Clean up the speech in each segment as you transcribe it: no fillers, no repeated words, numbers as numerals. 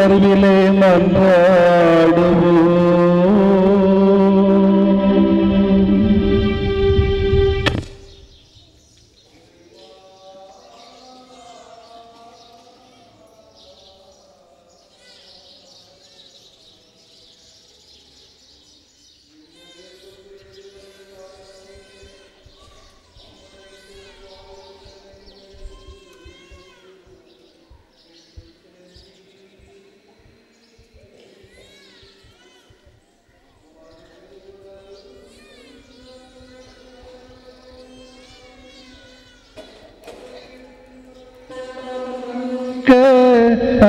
உணர்விலே மன்றாடுவோம்.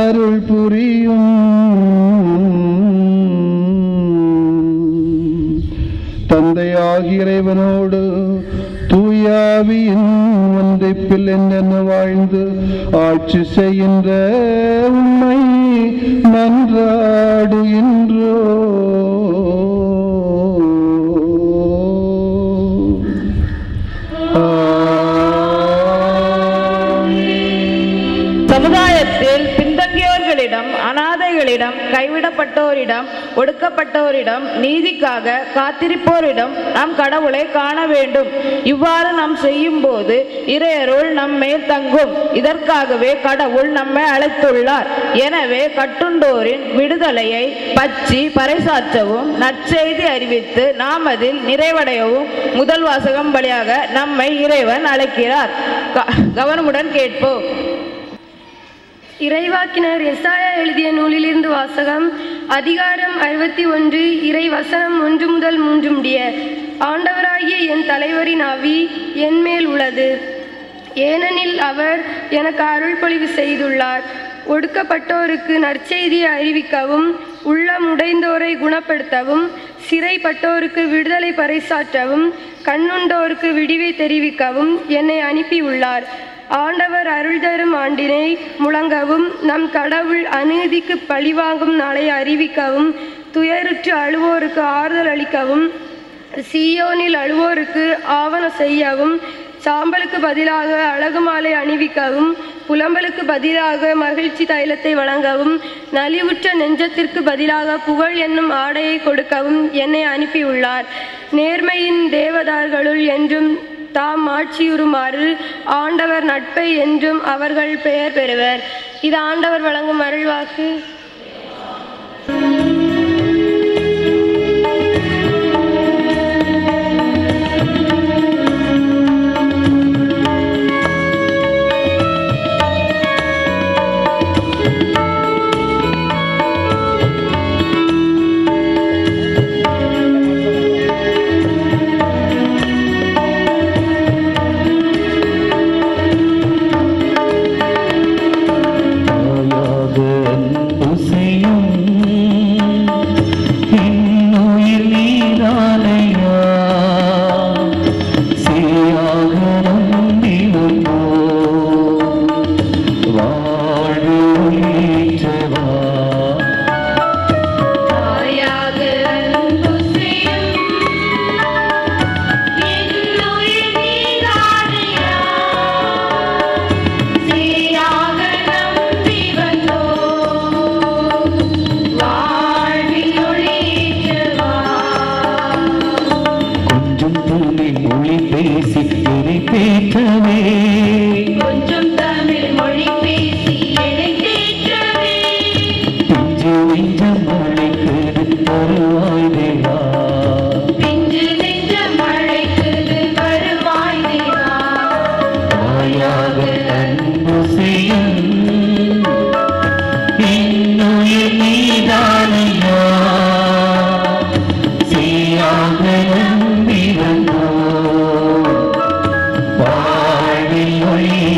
அருள் புரியும் தந்தையாகிய இறைவனோடு தூயாவியின் ஒன்றைப்பில் என்னென்ன வாழ்ந்து ஆட்சி செய்கின்ற உண்மை மன்றாடுகின்றோ. சமுதாயத்தில் பின்தங்கியோர்களிடம், அனாதைகளிடம், கைவிடப்பட்டோரிடம், ஒடுக்கப்பட்டோரிடம், நீதிக்காக காத்திருப்போரிடம் நாம் கடவுளை காண வேண்டும். இவ்வாறு நாம் செய்யும் போது இறையருள் நம்மேல் தங்கும். இதற்காகவே கடவுள் நம்மை அழைத்துள்ளார். எனவே கட்டுண்டோரின் விடுதலையை பற்றி பறைசாற்றவும் நற்செய்தி அறிவித்து நாம் அதில் நிறைவடையவும் முதல் வாசகம் வழியாக நம்மை இறைவன் அழைக்கிறார். கவனமுடன் கேட்போம். இறைவாக்கினர் எசாயா எழுதிய நூலிலிருந்து வாசகம். அதிகாரம் 61, இறை வசனம் 1 முதல் 3 முடிய. ஆண்டவராகிய என் தலைவரின் ஆவி என் மேல் உள்ளது, ஏனெனில் அவர் எனக்கு அருள் பொழிவு செய்துள்ளார். ஒடுக்கப்பட்டோருக்கு நற்செய்தியை அறிவிக்கவும், உள்ளம் உடைந்தோரை குணப்படுத்தவும், சிறைப்பட்டோருக்கு விடுதலை பறைசாற்றவும், கண்ணுண்டோருக்கு விடிவை தெரிவிக்கவும் என்னை அனுப்பியுள்ளார். ஆண்டவர் அருள் தரும் ஆண்டினை முழங்கவும், நம் கடவுள் அநீதிக்கு பழிவாங்கும் நாளை அறிவிக்கவும், துயருற்று அழுவோருக்கு ஆறுதல் அளிக்கவும், சீயோனில் அழுவோருக்கு ஆவண செய்யவும், சாம்பலுக்கு பதிலாக அழகு மாலை அணிவிக்கவும், புலம்பலுக்கு பதிலாக மகிழ்ச்சி தைலத்தை வழங்கவும், நலிவுற்ற நெஞ்சத்திற்கு பதிலாக புகழ் என்னும் ஆடையை கொடுக்கவும் என்னை அனுப்பியுள்ளார். நேர்மையின் தேவதார்களுள் என்றும் தாம் ஆட்சியுறுமாறு ஆண்டவர் நட்பை என்றும் அவர்கள் பெயர் பெறுவர். இது ஆண்டவர் வழங்கும் அருள்வாக்கு. வாழ்வில் ஒளி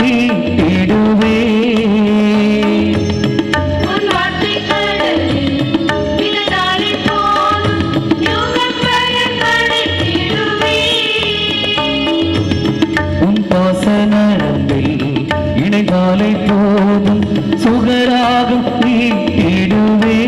மீட்டிடுவே உன் பாசனத்தில் இணைந்தாலை போதும் சுகராகம் மீட்டிடுவே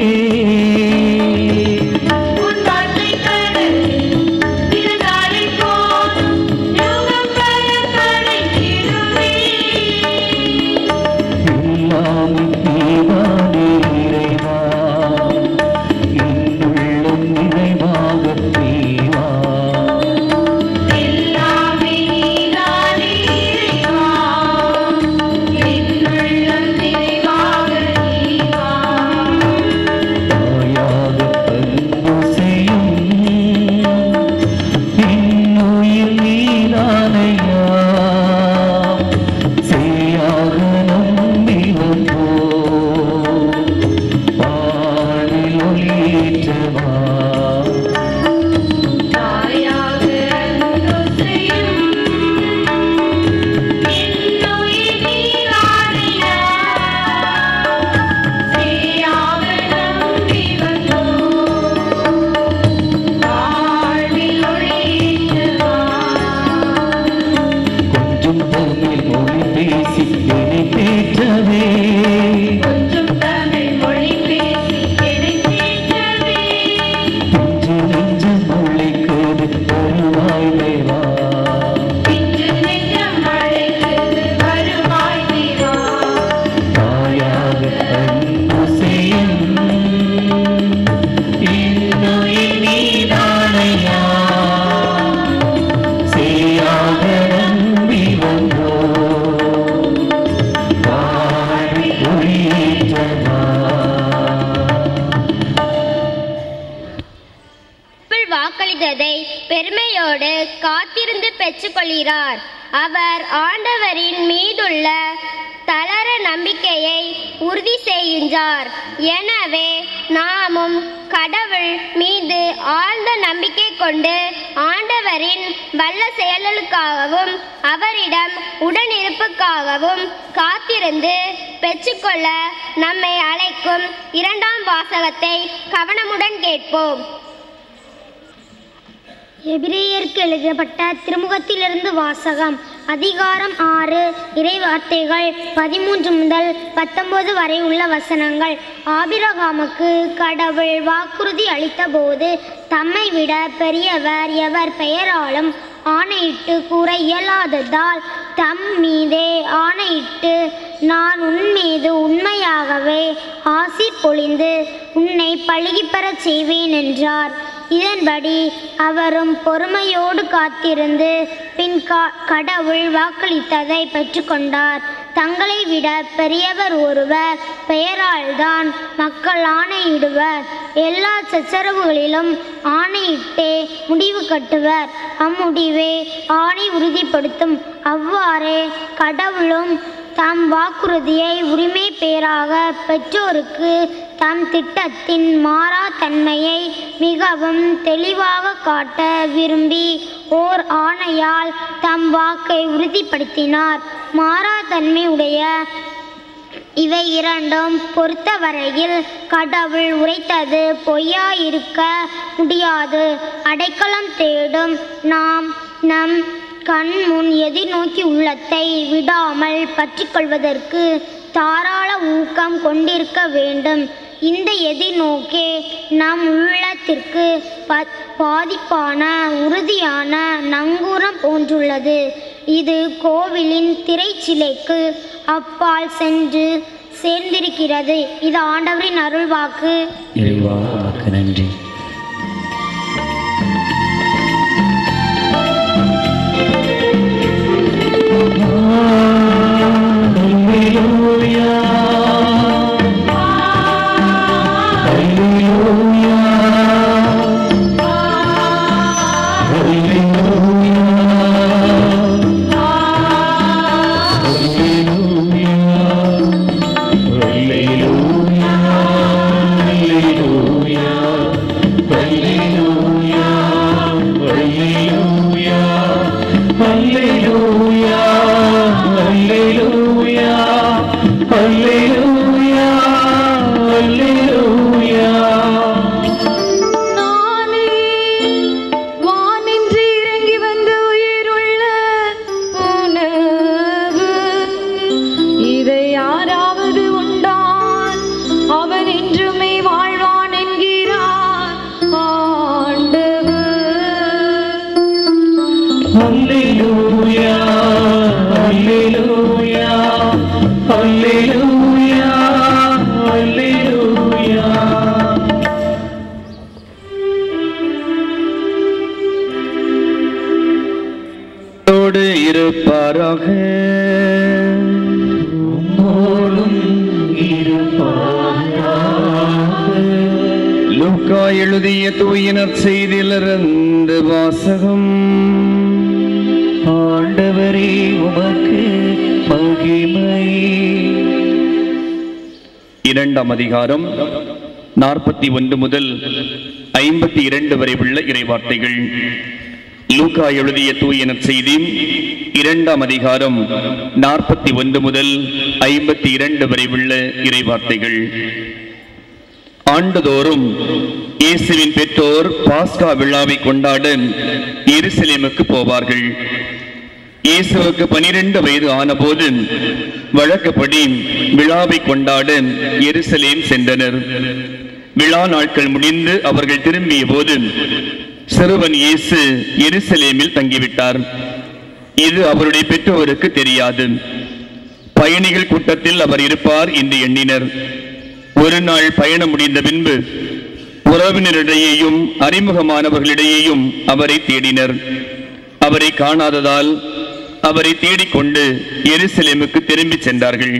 பெருமையோடு காத்திருந்து பெற்றுக்கொள்கிறார். அவர் ஆண்டவரின் மீதுள்ள தளர நம்பிக்கையை உறுதி செய்கின்றார். எனவே நாமும் கடவுள் மீது ஆழ்ந்த நம்பிக்கை கொண்டு ஆண்டவரின் வல்ல செயல்களுக்காகவும் அவரிடம் உடனிருப்புக்காகவும் காத்திருந்து பெற்றுக்கொள்ள நம்மை அழைக்கும் இரண்டாம் வாசகத்தை கவனமுடன் கேட்போம். எபிரேயருக்கு எழுதப்பட்ட திருமுகத்திலிருந்து வாசகம். அதிகாரம் 6, இறைவார்த்தைகள் 13 முதல் 19 வரை உள்ள வசனங்கள். ஆபிரகாமுக்கு கடவுள் வாக்குறுதி அளித்த போது தம்மை விட பெரியவர் எவர் பெயராலும் ஆணையிட்டு கூற இயலாததால் தம் மீதே ஆணையிட்டு, நான் உன் மீது உண்மையாகவே ஆசீர் பொழிந்து உன்னை பழுகி பெறச் செய்வேன் என்றார். இதன்படி அவரும் பொறுமையோடு காத்திருந்து பின் கடவுள் வாக்களித்ததை பெற்றுக்கொண்டார். தங்களை விட பெரியவர் ஒருவர் பெயரால்தான் மக்கள் ஆணையிடுவர். எல்லா சச்சரவுகளிலும் ஆணையிட்டே முடிவு கட்டுவர். அம்முடிவே ஆணை உறுதிப்படுத்தும். அவ்வாறே கடவுளும் தம் வாக்குறுதியை உரிமை பேராக பெற்றோருக்கு தம் திட்டத்தின் மாறா தன்மையை மிகவும் தெளிவாக காட்ட விரும்பி ஓர் ஆணையால் தம் வாக்கை உறுதிப்படுத்தினார். மாறா தன்மை உடைய இவை இரண்டும் பொறுத்தவரையில் கடவுள் உரைத்தது பொய்யாயிருக்க முடியாது. அடைக்கலம் தேடும் நாம் நம் கண் முன் எதிர்நோக்கி உள்ளத்தை விடாமல் பற்றிக்கொள்வதற்கு தாராள ஊக்கம் கொண்டிருக்க வேண்டும். இந்த எதிர்நோக்கே நம் உள்ளத்திற்கு பாதிப்பான உறுதியான நங்கூரம் போன்றுள்ளது. இது கோவிலின் திரைச்சிலைக்கு அப்பால் சென்று சேர்ந்திருக்கிறது. இது ஆண்டவரின் அருள்வாக்கு. இறைவா உமக்கு நன்றி. Hallelujah. அல்லேலூயா அல்லேலூயா. நானே வானின்று இறங்கி வந்த உயிருள்ள உணவு. இதை யாராவது உண்டால் அவன் என்றுமே வாழ்வான் என்கிறார் ஆண்டவர். அல்லேலூயா அல்லேலூயா அல்லேலூயா அல்லேலூயா. தோடு இருப்பாராக. உம்மோடும் இருப்பாராக. லூக்கா எழுதிய தூய நற்செய்தியிலிருந்து வாசகம். ஆண்டவரே உமக்கு மகிமை. 2ஆம் அதிகாரம் 41 முதல் 52 வரை உள்ள இறைவார்த்தைகள். லூக்கா எழுதிய தூய நற்செய்தி 2ஆம் அதிகாரம் 41 முதல் 52 வரை உள்ள இறைவார்த்தைகள். ஆண்டுதோறும் இயேசுவின் பெற்றோர் பாஸ்கா விழாவை கொண்டாட எருசலேமுக்கு போவார்கள். இயேசுவுக்கு 12 வயது ஆனபோது வழக்கப்படி விழாவை கொண்டாட எருசலேம் சென்றனர். விழா நாட்கள் முடிந்து அவர்கள் திரும்பிய போது சிறுவன் இயேசு எருசலேமில் தங்கிவிட்டார். இது அவருடைய பெற்றோருக்கு தெரியாது. பயணிகள் கூட்டத்தில் அவர் இருப்பார் என்று எண்ணினர். ஒரு நாள் பயணம் முடிந்த பின்பு உறவினரிடையேயும் அறிமுகமானவர்களிடையேயும் அவரை தேடினர். அவரை காணாததால் அவரை தேடிக்கொண்டு எருசலேமுக்கு திரும்பி சென்றார்கள்.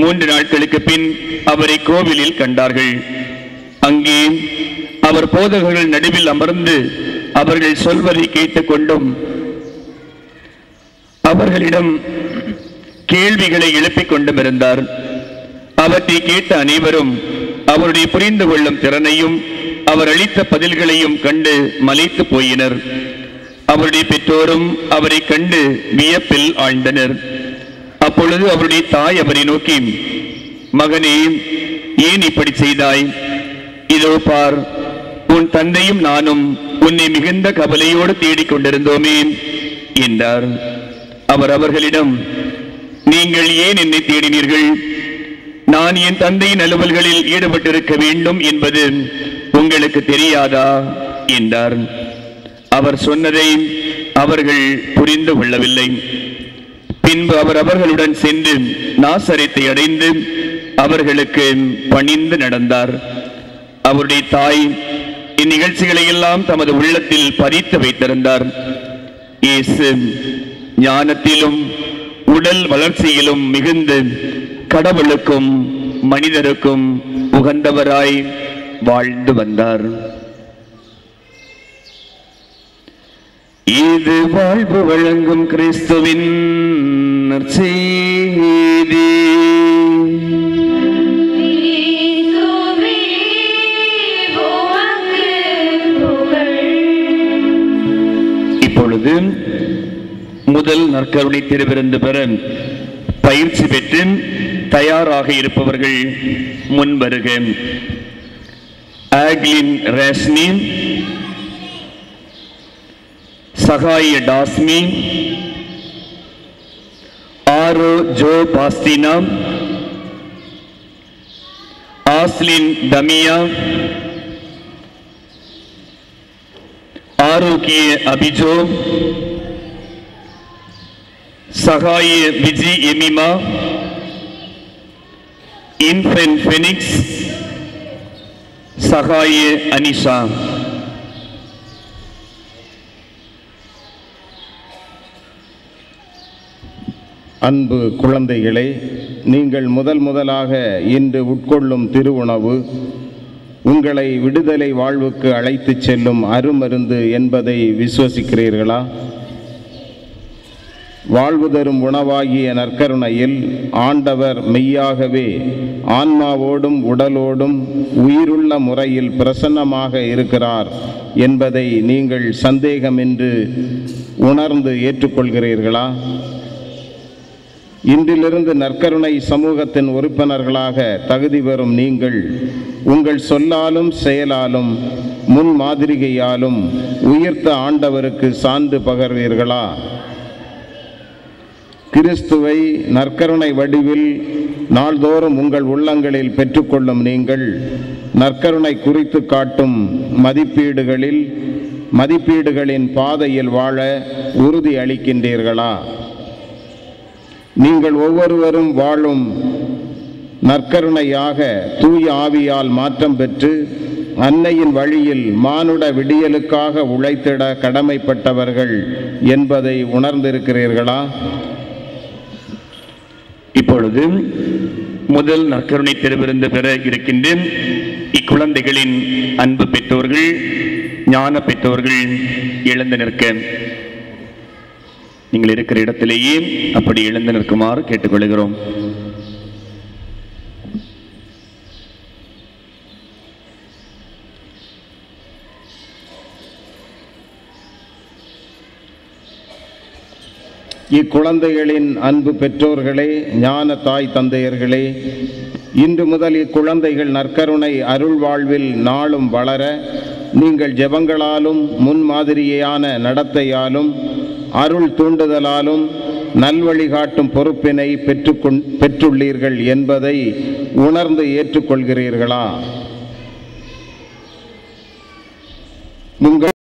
3 நாட்களுக்கு பின் அவரை கோவிலில் கண்டார்கள். அங்கே அவர் போதகர்கள் நடுவில் அமர்ந்து அவர்கள் சொல்வதை கேட்டுக்கொண்டும் அவர்களிடம் கேள்விகளை எழுப்பிக் கொண்டும் இருந்தார். அவற்றை கேட்ட அனைவரும் அவருடைய புரிந்து கொள்ளும் திறனையும் அவர் அளித்த பதில்களையும் கண்டு மலைத்து போயினர். அவருடைய பெற்றோரும் அவரை கண்டு வியப்பில் ஆழ்ந்தனர். அப்பொழுது அவருடைய தாய் அவரை நோக்கி, மகனே, ஏன் இப்படி செய்தாய்? இதோ பார், உன் தந்தையும் நானும் உன்னை மிகுந்த கவலையோடு தேடிக்கொண்டிருந்தோமே என்றார். அவர் அவர்களிடம், நீங்கள் ஏன் என்னை தேடினீர்கள்? நான் என் தந்தையின் அலுவல்களில் ஈடுபட்டிருக்க வேண்டும் என்பது உங்களுக்கு தெரியாதா என்றார். அவர் சொன்னதை அவர்கள் புரிந்து கொள்ளவில்லை. பின்பு அவர் அவர்களுடன் சென்று நாசரேத்தை அடைந்து அவர்களுக்கு பணிந்து நடந்தார். அவருடைய தாய் இந்நிகழ்ச்சிகளை எல்லாம் தமது உள்ளத்தில் பதித்து வைத்திருந்தார். இயேசு ஞானத்திலும் உடல் வளர்ச்சியிலும் மிகுந்து கடவுளுக்கும் மனிதருக்கும் உகந்தவராய் வாழ்ந்து வந்தார். இது வாழ்வு வழங்கும் கிறிஸ்துவின் நற்செய்தி. இப்பொழுது முதல் நற்கருணை திருவிருந்து பெற பயிற்சி பெற்று தயாராக இருப்பவர்கள் முன்வருக. ஆக்லின் ரேஸ்னி, சகாய டாஸ்மி, ஆரோ ஜோ பாஸ்டினா, ஆஸ்லின் டமியா, ஆரோக்கிய அபிஜோ, சகாய விஜி எமிமா, இன்ஃபென்ட் ஃபெனிக்ஸ், சகாய அனிஷா. அன்பு குழந்தைகளே, நீங்கள் முதலாக இன்று உட்கொள்ளும் திருவுணவு உங்களை விடுதலை வாழ்வுக்கு அழைத்துச் செல்லும் அருமருந்து என்பதை விசுவசிக்கிறீர்களா? வாழ்வு தரும் உணவாகிய நற்கருணையில் ஆண்டவர் மெய்யாகவே ஆன்மாவோடும் உடலோடும் உயிருள்ள முறையில் பிரசன்னமாக இருக்கிறார் என்பதை நீங்கள் சந்தேகமின்றி உணர்ந்து ஏற்றுக்கொள்கிறீர்களா? இன்றிலிருந்து நற்கருணை சமூகத்தின் உறுப்பினர்களாக தகுதி பெறும் நீங்கள் உங்கள் சொல்லாலும் செயலாலும் முன் மாதிரிகையாலும் உயிர்த்த ஆண்டவருக்கு சான்று பகர்வீர்களா? கிறிஸ்துவை நற்கருணை வடிவில் நாள்தோறும் உங்கள் உள்ளங்களில் பெற்றுக்கொள்ளும் நீங்கள் நற்கருணை குறித்து காட்டும் மதிப்பீடுகளின் பாதையில் வாழ உறுதி அளிக்கின்றீர்களா? நீங்கள் ஒவ்வொருவரும் வாழும் நற்கருணையாக தூய ஆவியால் மாற்றம் பெற்று அன்னையின் வழியில் மானுட விடியலுக்காக உழைத்திட கடமைப்பட்டவர்கள் என்பதை உணர்ந்திருக்கிறீர்களா? இப்பொழுது முதல் நற்கருணை திருவிருந்து பெற இருக்கின்ற இக்குழந்தைகளின் அன்பு பெற்றோர்கள், ஞான பெற்றோர்கள் எழுந்து நிற்க நீங்கள் இருக்கிற இடத்திலேயே அப்படி எழுந்து நிற்குமாறு கேட்டுக்கொள்கிறோம். இக்குழந்தைகளின் அன்பு பெற்றோர்களே, ஞான தாய் தந்தையர்களே, இன்று முதல் இக்குழந்தைகள் நற்கருணை அருள் வாழ்வில் நாளும் வளர நீங்கள் ஜெபங்களாலும் முன்மாதிரியான நடத்தையாலும் அருள் தூண்டுதலாலும் நல்வழிகாட்டும் பொறுப்பினை பெற்றுள்ளீர்கள் என்பதை உணர்ந்து ஏற்றுக்கொள்கிறீர்களா? உங்கள்